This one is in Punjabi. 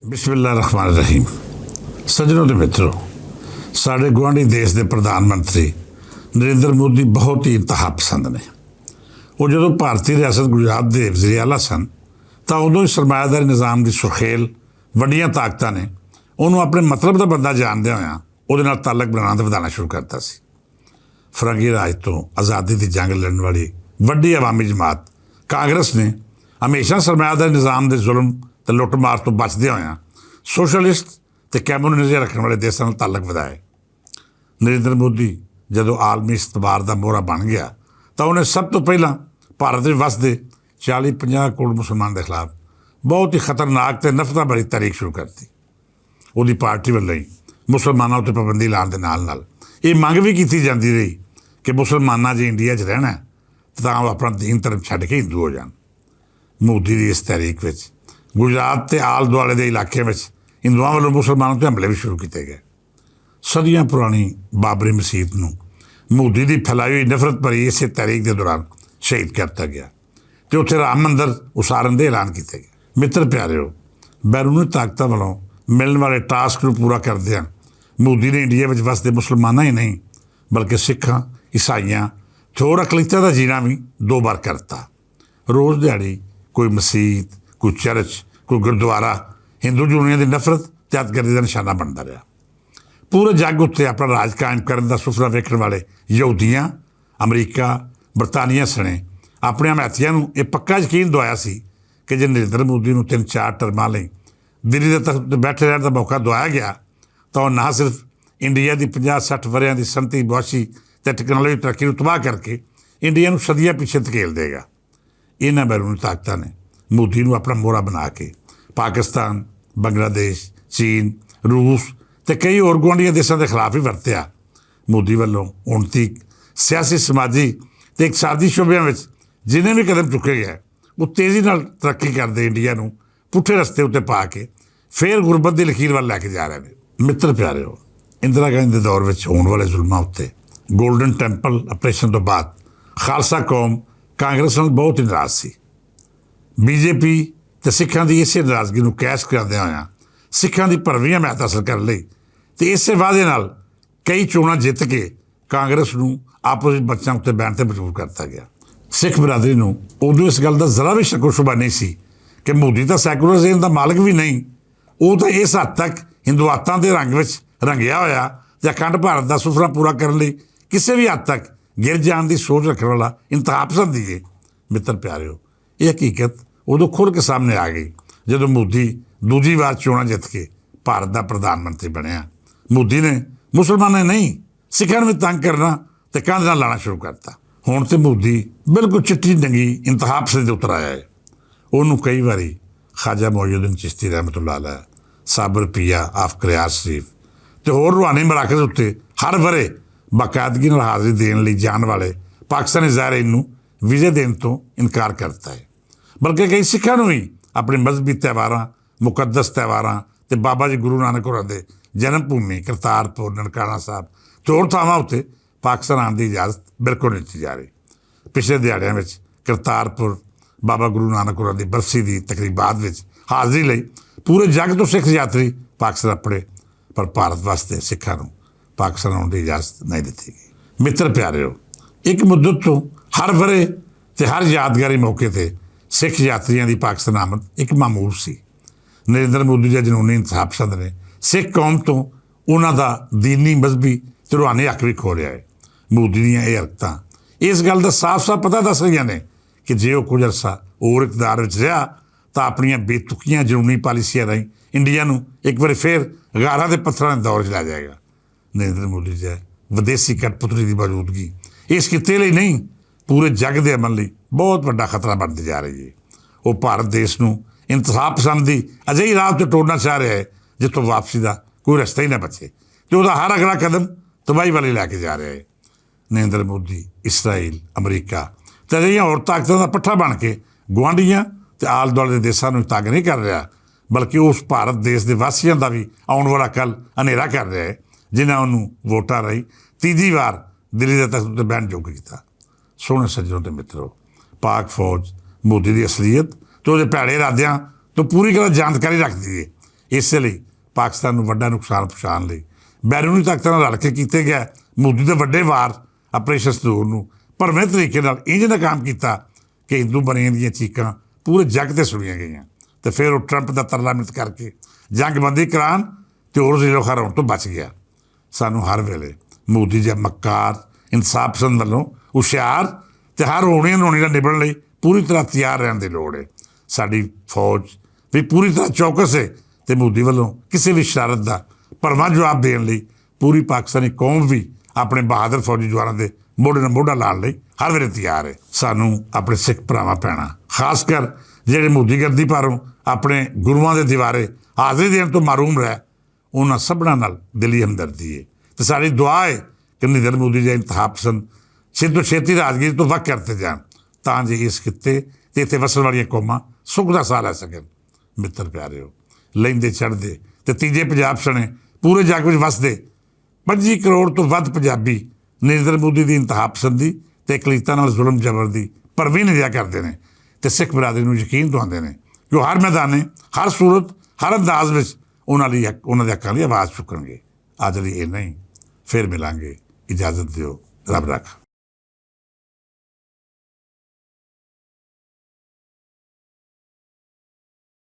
ਬਿਸਮਿਲ੍ਲਾਹਿਰ ਰਹਿਮਾਨਿਰ ਰਹੀਮ। ਸੱਜਣੋ ਤੇ ਮਿੱਤਰੋ, ਸਾਡੇ ਗੁਆਂਢੀ ਦੇਸ਼ ਦੇ ਪ੍ਰਧਾਨ ਮੰਤਰੀ ਨਰਿੰਦਰ ਮੋਦੀ ਬਹੁਤ ਹੀ ਇੰਤਹਾ ਪਸੰਦ ਨੇ। ਉਹ ਜਦੋਂ ਭਾਰਤੀ ਰਿਆਸਤ ਗੁਜਰਾਤ ਦੇ ਵਜ਼ੀਰ ਆਲਾ ਸਨ ਤਾਂ ਉਦੋਂ ਹੀ ਸਰਮਾਇਆਦਾਰੀ ਨਿਜ਼ਾਮ ਦੀ ਸੁਖੇਲ ਵੱਡੀਆਂ ਤਾਕਤਾਂ ਨੇ ਉਹਨੂੰ ਆਪਣੇ ਮਤਲਬ ਦਾ ਬੰਦਾ ਜਾਣਦਿਆਂ ਹੋਇਆਂ ਉਹਦੇ ਨਾਲ ਤਾਲਕ ਬਣਾਉਣਾ ਤੇ ਵਧਾਉਣਾ ਸ਼ੁਰੂ ਕਰਤਾ ਸੀ। ਫਰੰਗੀ ਰਾਜ ਤੋਂ ਆਜ਼ਾਦੀ ਦੀ ਜੰਗ ਲੜਨ ਵਾਲੀ ਵੱਡੀ ਅਵਾਮੀ ਜਮਾਤ ਕਾਂਗਰਸ ਨੇ ਹਮੇਸ਼ਾ ਸਰਮਾਇਆਦਾਰੀ ਨਿਜ਼ਾਮ ਦੇ ਜ਼ੁਲਮ ਤੇ ਲੁੱਟਮਾਰ ਤੋਂ ਬਚਦਿਆਂ ਹੋਇਆਂ ਸੋਸ਼ਲਿਸਟ ਤੇ ਕਮਿਊਨਿਜ਼ਮ ਰੱਖਣ ਵਾਲੇ ਦੇਸ਼ਾਂ ਨਾਲ ਤਾਲਕ ਵਧਾਏ। ਨਰਿੰਦਰ ਮੋਦੀ ਜਦੋਂ ਆਲਮੀ ਇਤਬਾਰ ਦਾ ਮੋਹਰਾ ਬਣ ਗਿਆ ਤਾਂ ਉਹਨੇ ਸਭ ਤੋਂ ਪਹਿਲਾਂ ਭਾਰਤ ਵਿੱਚ ਵਸਦੇ 40-50 ਕਰੋੜ ਮੁਸਲਮਾਨ ਦੇ ਖਿਲਾਫ ਬਹੁਤ ਹੀ ਖਤਰਨਾਕ ਤੇ ਨਫ਼ਰਤਾਂ ਭਰੀ ਤਾਰੀਖ ਸ਼ੁਰੂ ਕਰਤੀ। ਉਹਦੀ ਪਾਰਟੀ ਵੱਲੋਂ ਹੀ ਮੁਸਲਮਾਨਾਂ ਉੱਤੇ ਪਾਬੰਦੀ ਲਾਉਣ ਦੇ ਨਾਲ ਨਾਲ ਇਹ ਮੰਗ ਵੀ ਕੀਤੀ ਜਾਂਦੀ ਰਹੀ ਕਿ ਮੁਸਲਮਾਨਾਂ ਜੇ ਇੰਡੀਆ 'ਚ ਰਹਿਣਾ ਤਾਂ ਉਹ ਆਪਣਾ ਦੀਨ ਧਰਮ ਛੱਡ ਕੇ ਹਿੰਦੂ ਹੋ ਜਾਣ। ਮੋਦੀ ਦੀ ਇਸ ਤਹਿਰੀਕ ਵਿੱਚ ਗੁਜਰਾਤ ਤੇ ਆਲੇ ਦੁਆਲੇ ਦੇ ਇਲਾਕੇ ਵਿੱਚ ਹਿੰਦੂਆਂ ਵੱਲੋਂ ਮੁਸਲਮਾਨਾਂ 'ਤੇ ਹਮਲੇ ਵੀ ਸ਼ੁਰੂ ਕੀਤੇ ਗਏ। ਸਦੀਆਂ ਪੁਰਾਣੀ ਬਾਬਰੀ ਮਸਜਿਦ ਨੂੰ ਮੋਦੀ ਦੀ ਫੈਲਾਈ ਹੋਈ ਨਫ਼ਰਤ ਭਰੀ ਇਸੇ ਤਹਿਰੀਕ ਦੇ ਦੌਰਾਨ ਸ਼ਹੀਦ ਕਰਤਾ ਗਿਆ ਅਤੇ ਉੱਥੇ ਰਾਮ ਮੰਦਰ ਉਸਾਰਨ ਦੇ ਐਲਾਨ ਕੀਤੇ ਗਏ। ਮਿੱਤਰ ਪਿਆਰਿਓ, ਬੈਰੂਨੀ ਤਾਕਤਾਂ ਵੱਲੋਂ ਮਿਲਣ ਵਾਲੇ ਟਾਸਕ ਨੂੰ ਪੂਰਾ ਕਰਦਿਆਂ ਮੋਦੀ ਨੇ ਇੰਡੀਆ ਵਿੱਚ ਵਸਦੇ ਮੁਸਲਮਾਨਾਂ ਹੀ ਨਹੀਂ ਬਲਕਿ ਸਿੱਖਾਂ, ਈਸਾਈਆਂ ਤੇ ਹੋਰ ਅਕਲੀਤਾਂ ਦਾ ਜੀਣਾ ਵੀ 2 ਵਾਰ ਕਰਤਾ। ਰੋਜ਼ ਦਿਹਾੜੀ ਕੋਈ ਮਸਜਿਦ, ਕੋਈ ਚਰਚ, ਕੋਈ ਗੁਰਦੁਆਰਾ ਹਿੰਦੂ ਜੁਨੀਆਂ ਦੀ ਨਫ਼ਰਤ ਤੇ ਅਤਗਰਦੀ ਦਾ ਨਿਸ਼ਾਨਾ ਬਣਦਾ ਰਿਹਾ। ਪੂਰੇ ਜੱਗ ਉੱਤੇ ਆਪਣਾ ਰਾਜ ਕਾਇਮ ਕਰਨ ਦਾ ਸੁਪਨਾ ਵੇਖਣ ਵਾਲੇ ਯਹੂਦੀਆਂ, ਅਮਰੀਕਾ, ਬਰਤਾਨੀਆ ਸਣੇ ਆਪਣੇ ਹਮੈਤੀਆਂ ਨੂੰ ਇਹ ਪੱਕਾ ਯਕੀਨ ਦਵਾਇਆ ਸੀ ਕਿ ਜੇ ਨਰਿੰਦਰ ਮੋਦੀ ਨੂੰ 3-4 ਟਰਮਾਂ ਲਈ ਦਿੱਲੀ ਦੇ ਤਖ਼ਤ 'ਤੇ ਬੈਠੇ ਰਹਿਣ ਦਾ ਮੌਕਾ ਦਵਾਇਆ ਗਿਆ ਤਾਂ ਉਹ ਨਾ ਸਿਰਫ ਇੰਡੀਆ ਦੀ 50-60 ਵਰ੍ਹਿਆਂ ਦੀ ਸੰਤੀ ਬੁਆਸ਼ੀ ਅਤੇ ਟੈਕਨੋਲੋਜੀ ਤਰੱਕੀ ਨੂੰ ਤਬਾਹ ਕਰਕੇ ਇੰਡੀਆ ਨੂੰ ਸਦੀਆਂ ਪਿੱਛੇ ਧਕੇਲ ਦੇਗਾ। ਇਹਨਾਂ ਬੈਰੂਨੀ ਤਾਕਤਾਂ ਨੇ ਮੋਦੀ ਨੂੰ ਆਪਣਾ ਮੋਹਰਾ ਬਣਾ ਕੇ ਪਾਕਿਸਤਾਨ, ਬੰਗਲਾਦੇਸ਼, ਚੀਨ, ਰੂਸ ਅਤੇ ਕਈ ਹੋਰ ਗੁਆਂਢੀਆਂ ਦੇਸ਼ਾਂ ਦੇ ਖਿਲਾਫ ਹੀ ਵਰਤਿਆ। ਮੋਦੀ ਵੱਲੋਂ ਹੁਣ ਤੀਕ ਸਿਆਸੀ, ਸਮਾਜੀ ਅਤੇ ਇਕਤਸਾਦੀ ਸ਼ੁਬਿਆਂ ਵਿੱਚ ਜਿੰਨੇ ਵੀ ਕਦਮ ਚੁੱਕੇ ਗਏ ਉਹ ਤੇਜ਼ੀ ਨਾਲ ਤਰੱਕੀ ਕਰਦੇ ਇੰਡੀਆ ਨੂੰ ਪੁੱਠੇ ਰਸਤੇ ਉੱਤੇ ਪਾ ਕੇ ਫਿਰ ਗੁਰਬਤ ਦੀ ਲਕੀਰ ਵੱਲ ਲੈ ਕੇ ਜਾ ਰਹੇ ਨੇ। ਮਿੱਤਰ ਪਿਆਰਿਓ, ਇੰਦਰਾ ਗਾਂਧੀ ਦੇ ਦੌਰ ਵਿੱਚ ਹੋਣ ਵਾਲੇ ਜ਼ੁਲਮਾਂ ਉੱਤੇ ਗੋਲਡਨ ਟੈਂਪਲ ਆਪਰੇਸ਼ਨ ਤੋਂ ਬਾਅਦ ਖਾਲਸਾ ਕੌਮ ਕਾਂਗਰਸ ਨਾਲ ਬਹੁਤ ਹੀ ਨਾਰਾਜ਼ ਸੀ। ਬੀਜੇਪੀ ਅਤੇ ਸਿੱਖਾਂ ਦੀ ਇਸੇ ਨਾਰਾਜ਼ਗੀ ਨੂੰ ਕੈਸ਼ ਕਰਦਿਆਂ ਹੋਇਆਂ ਸਿੱਖਾਂ ਦੀ ਭਰਵੀਂ ਹਮਾਇਤ ਹਾਸਲ ਕਰਨ ਲਈ ਅਤੇ ਇਸੇ ਵਾਅਦੇ ਨਾਲ ਕਈ ਚੋਣਾਂ ਜਿੱਤ ਕੇ ਕਾਂਗਰਸ ਨੂੰ ਆਪੋਜ਼ਿਟ ਬੱਚਿਆਂ ਉੱਤੇ ਬੈਠਣ 'ਤੇ ਮਜਬੂਰ ਕਰਤਾ ਗਿਆ। ਸਿੱਖ ਬਰਾਦਰੀ ਨੂੰ ਉਦੋਂ ਇਸ ਗੱਲ ਦਾ ਜ਼ਰਾ ਵੀ ਸ਼ੱਕੋ ਸ਼ੁਬਾ ਨਹੀਂ ਸੀ ਕਿ ਮੋਦੀ ਤਾਂ ਸੈਕੂਲਰ ਜ਼ੇਨ ਦਾ ਮਾਲਕ ਵੀ ਨਹੀਂ, ਉਹ ਤਾਂ ਇਸ ਹੱਦ ਤੱਕ ਹਿੰਦੂਆਤਾਂ ਦੇ ਰੰਗ ਵਿੱਚ ਰੰਗਿਆ ਹੋਇਆ ਜਾਂ ਅਖੰਡ ਭਾਰਤ ਦਾ ਸੁਪਨਾ ਪੂਰਾ ਕਰਨ ਲਈ ਕਿਸੇ ਵੀ ਹੱਦ ਤੱਕ ਗਿਰ ਜਾਣ ਦੀ ਸੋਚ ਰੱਖਣ ਵਾਲਾ ਇੰਤਹਾ ਪਸੰਦੀ ਹੈ। ਮਿੱਤਰ ਪਿਆਰਿਓ, ਇਹ ਹਕੀਕਤ ਉਦੋਂ ਖੁੱਲ੍ਹ ਕੇ ਸਾਹਮਣੇ ਆ ਗਈ ਜਦੋਂ ਮੋਦੀ ਦੂਜੀ ਵਾਰ ਚੋਣਾਂ ਜਿੱਤ ਕੇ ਭਾਰਤ ਦਾ ਪ੍ਰਧਾਨ ਮੰਤਰੀ ਬਣਿਆ। ਮੋਦੀ ਨੇ ਮੁਸਲਮਾਨਾਂ ਨਹੀਂ ਸਿੱਖਾਂ ਨੂੰ ਵੀ ਤੰਗ ਕਰਨਾ ਅਤੇ ਕੰਧ ਨਾਲ ਲਾਉਣਾ ਸ਼ੁਰੂ ਕਰਤਾ। ਹੁਣ ਤਾਂ ਮੋਦੀ ਬਿਲਕੁਲ ਚਿੱਟੀ ਨੰਗੀ ਇੰਤਹਾ ਪਸੰਦ ਦੇ ਉਤਰ ਆਇਆ ਹੈ। ਉਹਨੂੰ ਕਈ ਵਾਰੀ ਖਾਜਾ ਮੌਜੂਦੀਨ ਚਿਸ਼ਤੀ ਰਹਿਮਤੁল্ਲਾਹ ਅਲੈਹ, ਸਾਬਰ ਪੀਆ ਆਫ ਕਰਿਆਰ ਸ਼ਰੀਫ ਅਤੇ ਹੋਰ ਰੂਹਾਨੀ ਮਰਾਕਜ਼ ਉੱਤੇ ਹਰ ਵਰ੍ਹੇ ਬਾਕਾਇਦਗੀ ਨਾਲ ਹਾਜ਼ਰੀ ਦੇਣ ਲਈ ਜਾਣ ਵਾਲੇ ਪਾਕਿਸਤਾਨੀ ਜ਼ਾਇਰੀਨ ਨੂੰ ਵੀਜ਼ੇ ਦੇਣ ਤੋਂ ਇਨਕਾਰ ਕਰਤਾ ਹੈ। ਬਲਕਿ ਕਈ ਸਿੱਖਾਂ ਨੂੰ ਵੀ ਆਪਣੇ ਮਜ਼ਹਬੀ ਤਿਉਹਾਰਾਂ, ਮੁਕੱਦਸ ਤਿਉਹਾਰਾਂ ਅਤੇ ਬਾਬਾ ਜੀ ਗੁਰੂ ਨਾਨਕ ਹੋਰਾਂ ਦੇ ਜਨਮ ਭੂਮੀ ਕਰਤਾਰਪੁਰ, ਨਨਕਾਣਾ ਸਾਹਿਬ ਅਤੇ ਹੋਰ ਥਾਵਾਂ ਉੱਤੇ ਪਾਕਿਸਤਾਨ ਆਉਣ ਦੀ ਇਜਾਜ਼ਤ ਬਿਲਕੁਲ ਨਹੀਂ ਦਿੱਤੀ ਜਾ ਰਹੀ। ਪਿਛਲੇ ਦਿਹਾੜਿਆਂ ਵਿੱਚ ਕਰਤਾਰਪੁਰ ਬਾਬਾ ਗੁਰੂ ਨਾਨਕ ਹੋਰਾਂ ਦੀ ਬਰਸੀ ਦੀ ਤਕਰੀਬਾਤ ਵਿੱਚ ਹਾਜ਼ਰੀ ਲਈ ਪੂਰੇ ਜੱਗ ਤੋਂ ਸਿੱਖ ਯਾਤਰੀ ਪਾਕਿਸਤਾਨ ਆਪਣੇ, ਪਰ ਭਾਰਤ ਵਾਸਤੇ ਸਿੱਖਾਂ ਨੂੰ ਪਾਕਿਸਤਾਨ ਆਉਣ ਦੀ ਇਜਾਜ਼ਤ ਨਹੀਂ ਦਿੱਤੀ ਗਈ। ਮਿੱਤਰ ਪਿਆਰਿਓ, ਇੱਕ ਮੁੱਦਤ ਤੋਂ ਹਰ ਵਰ੍ਹੇ ਅਤੇ ਹਰ ਯਾਦਗਾਰੀ ਮੌਕੇ 'ਤੇ ਸਿੱਖ ਯਾਤਰੀਆਂ ਦੀ ਪਾਕਿਸਤਾਨ ਆਮਦ ਇੱਕ ਮਾਮੂਲ ਸੀ। ਨਰਿੰਦਰ ਮੋਦੀ ਦੇ ਜਨੂਨੀ ਇੰਤਹਾ ਪਸੰਦ ਨੇ ਸਿੱਖ ਕੌਮ ਤੋਂ ਉਹਨਾਂ ਦਾ ਦੀਨੀ, ਮਜ਼ਹਬੀ ਅਤੇ ਰੂਹਾਨੀ ਹੱਕ ਵੀ ਖੋਹ ਲਿਆ ਹੈ। ਮੋਦੀ ਦੀਆਂ ਇਹ ਹਰਕਤਾਂ ਇਸ ਗੱਲ ਦਾ ਸਾਫ਼-ਸਾਫ਼ ਪਤਾ ਦੱਸ ਰਹੀਆਂ ਨੇ ਕਿ ਜੇ ਉਹ ਕੁਝ ਅਰਸਾ ਹੋਰ ਇਕਤਦਾਰ ਵਿੱਚ ਰਿਹਾ ਤਾਂ ਆਪਣੀਆਂ ਬੇਤੁਕੀਆਂ ਜਨੂਨੀ ਪਾਲਿਸੀਆਂ ਰਾਹੀਂ ਇੰਡੀਆ ਨੂੰ ਇੱਕ ਵਾਰੀ ਫਿਰ ਗਾਰਾਂ ਦੇ ਪੱਥਰਾਂ ਦੇ ਦੌਰ 'ਚ ਲੈ ਜਾਏਗਾ। ਨਰਿੰਦਰ ਮੋਦੀ ਜੀ ਵਿਦੇਸ਼ੀ ਕਠਪੁਤਲੀ ਦੀ ਮੌਜੂਦਗੀ ਇਸ ਕਿੱਤੇ ਲਈ ਨਹੀਂ ਪੂਰੇ ਜੱਗ ਦੇ ਅਮਨ ਲਈ ਬਹੁਤ ਵੱਡਾ ਖਤਰਾ ਬਣਦੀ ਜਾ ਰਹੀ ਹੈ। ਉਹ ਭਾਰਤ ਦੇਸ਼ ਨੂੰ ਇੰਤਹਾ ਪਸੰਦ ਦੀ ਅਜਿਹੀ ਰਾਹ 'ਤੇ ਤੋੜਨਾ ਚਾਹ ਰਿਹਾ ਹੈ ਜਿੱਥੋਂ ਵਾਪਸੀ ਦਾ ਕੋਈ ਰਸਤਾ ਹੀ ਨਾ ਬਚੇ ਅਤੇ ਉਹਦਾ ਹਰ ਅਗਲਾ ਕਦਮ ਤਬਾਹੀ ਵੱਲ ਲੈ ਕੇ ਜਾ ਰਿਹਾ ਹੈ। ਨਰਿੰਦਰ ਮੋਦੀ ਇਸਰਾਈਲ, ਅਮਰੀਕਾ ਅਤੇ ਅਜਿਹੀਆਂ ਹੋਰ ਤਾਕਤਾਂ ਦਾ ਪੱਠਾ ਬਣ ਕੇ ਗੁਆਂਢੀਆਂ ਅਤੇ ਆਲੇ ਦੁਆਲੇ ਦੇ ਦੇਸ਼ਾਂ ਨੂੰ ਤੰਗ ਨਹੀਂ ਕਰ ਰਿਹਾ ਬਲਕਿ ਉਸ ਭਾਰਤ ਦੇਸ਼ ਦੇ ਵਾਸੀਆਂ ਦਾ ਵੀ ਆਉਣ ਵਾਲਾ ਕੱਲ੍ਹ ਹਨੇਰਾ ਕਰ ਰਿਹਾ ਹੈ ਜਿਨ੍ਹਾਂ ਉਹਨੂੰ ਵੋਟਾਂ ਰਾਹੀਂ ਤੀਜੀ ਵਾਰ ਦਿੱਲੀ ਦੇ ਤਖ਼ਤ ਉੱਤੇ ਬਹਿਣ ਯੋਗ ਕੀਤਾ। ਸੋਹਣੇ ਸੱਜਣੋ ਅਤੇ ਮਿੱਤਰੋ, ਪਾਕ ਫੌਜ ਮੋਦੀ ਦੀ ਅਸਲੀਅਤ ਅਤੇ ਉਹਦੇ ਭੈੜੇ ਇਰਾਦਿਆਂ ਤੋਂ ਪੂਰੀ ਤਰ੍ਹਾਂ ਜਾਣਕਾਰੀ ਰੱਖਦੀ ਹੈ। ਇਸੇ ਲਈ ਪਾਕਿਸਤਾਨ ਨੂੰ ਵੱਡਾ ਨੁਕਸਾਨ ਪਹੁੰਚਾਉਣ ਲਈ ਬੈਰੂਨੀ ਤਾਕਤਾਂ ਨਾਲ ਰਲ ਕੇ ਕੀਤੇ ਗਿਆ ਮੋਦੀ ਦੇ ਵੱਡੇ ਵਾਰ ਆਪਰੇਸ਼ਨ ਸੰਦੂਰ ਨੂੰ ਭਰਵੇਂ ਤਰੀਕੇ ਨਾਲ ਇੰਝ ਨਾਕਾਮ ਕੀਤਾ ਕਿ ਹਿੰਦੂ ਬਣੀਆਂ ਦੀਆਂ ਚੀਕਾਂ ਪੂਰੇ ਜੱਗ ਤੇ ਸੁਣੀਆਂ ਗਈਆਂ ਤੇ ਫਿਰ ਉਹ ਟਰੰਪ ਦਾ ਤਰਲਾ ਮਿੰਟ ਕਰਕੇ ਜੰਗਬੰਦੀ ਕਰਾਉਣ ਤੇ ਹੋਰ ਜ਼ਿਲ੍ਹੇ ਹਰਾਉਣ ਤੋਂ ਬਚ ਗਿਆ। ਸਾਨੂੰ ਹਰ ਵੇਲੇ ਮੋਦੀ ਜਿਹਾ ਮੱਕਾਰ ਇਨਸਾਫ ਪਸੰਦ ਵੱਲੋਂ ਹੁਸ਼ਿਆਰ ਤੇ ਹਰ ਹੋਣੀ ਅਨਹੋਣੀ ਨਾਲ ਨਿਭਣ ਲਈ ਪੂਰੀ ਤਰ੍ਹਾਂ ਤਿਆਰ ਰਹਿਣ ਦੀ ਲੋੜ ਹੈ। ਸਾਡੀ ਫੌਜ ਵੀ ਪੂਰੀ ਤਰ੍ਹਾਂ ਚੌਕਸ ਹੈ ਤੇ ਮੋਦੀ ਵੱਲੋਂ ਕਿਸੇ ਵੀ ਸ਼ਰਾਰਤ ਦਾ ਭਰਵਾਂ ਜਵਾਬ ਦੇਣ ਲਈ ਪੂਰੀ ਪਾਕਿਸਤਾਨੀ ਕੌਮ ਵੀ ਆਪਣੇ ਬਹਾਦਰ ਫੌਜੀ ਜਵਾਨਾਂ ਦੇ ਮੋਢੇ ਨਾਲ ਮੋਢਾ ਲਾਉਣ ਲਈ ਹਰ ਵੇਲੇ ਤਿਆਰ ਹੈ। ਸਾਨੂੰ ਆਪਣੇ ਸਿੱਖ ਭਰਾਵਾਂ ਭੈਣਾਂ ਖਾਸ ਕਰ ਜਿਹੜੇ ਮੋਦੀਗਰਦੀ ਪਾਰੋਂ ਆਪਣੇ ਗੁਰੂਆਂ ਦੇ ਦੀਵਾਰੇ ਹਾਜ਼ਰੀ ਦੇਣ ਤੋਂ ਮਹਿਰੂਮ ਰਹਿ ਉਹਨਾਂ ਸਭਨਾਂ ਨਾਲ ਦਿਲੀ ਹਮਦਰਦੀ ਹੈ ਤੇ ਸਾਡੀ ਦੁਆ ਹੈ ਕਿ ਨਰਿੰਦਰ ਮੋਦੀ ਜੀ ਇੰਤਹਾ ਪਸੰਦ ਛੇਤੀ ਛੇਤੀ ਰਾਜਨੀਤੀ ਤੋਂ ਵੱਖ ਕਰਤੇ ਜਾਣ ਤਾਂ ਜੇ ਇਸ ਖਿੱਤੇ ਤੇ ਇੱਥੇ ਵਸਣ ਵਾਲੀਆਂ ਕੌਮਾਂ ਸੁੱਖ ਦਾ ਸਾਹ ਲੈ ਸਕਣ। ਮਿੱਤਰ ਪਿਆਰਿਓ, ਲੈਂਦੇ ਚੜ੍ਹਦੇ ਤੇ ਤੀਜੇ ਪੰਜਾਬ ਸਣੇ ਪੂਰੇ ਜੱਗ ਵਿੱਚ ਵਸਦੇ 25 ਕਰੋੜ ਤੋਂ ਵੱਧ ਪੰਜਾਬੀ ਨਰਿੰਦਰ ਮੋਦੀ ਦੀ ਇੰਤਹਾ ਪਸੰਦੀ ਤੇ ਅਕਲੀਤਾਂ ਨਾਲ ਜ਼ੁਲਮ ਜ਼ਬਰ ਦੀ ਭਰਵੀਂ ਨਿੰਦਿਆ ਕਰਦੇ ਨੇ ਤੇ ਸਿੱਖ ਬਰਾਦਰੀ ਨੂੰ ਯਕੀਨ ਦਿਵਾਉਂਦੇ ਨੇ ਕਿ ਉਹ ਹਰ ਮੈਦਾਨੇ ਹਰ ਸੂਰਤ ਹਰ ਅੰਦਾਜ਼ ਵਿੱਚ ਉਹਨਾਂ ਦੇ ਹੱਕਾਂ ਲਈ ਆਵਾਜ਼ ਚੁੱਕਣਗੇ। ਅੱਜ ਲਈ ਇੰਨਾ ਹੀ, ਫਿਰ ਮਿਲਾਂਗੇ। ਇਜਾਜ਼ਤ ਦਿਓ। ਰੱਬ ਰੱਖ।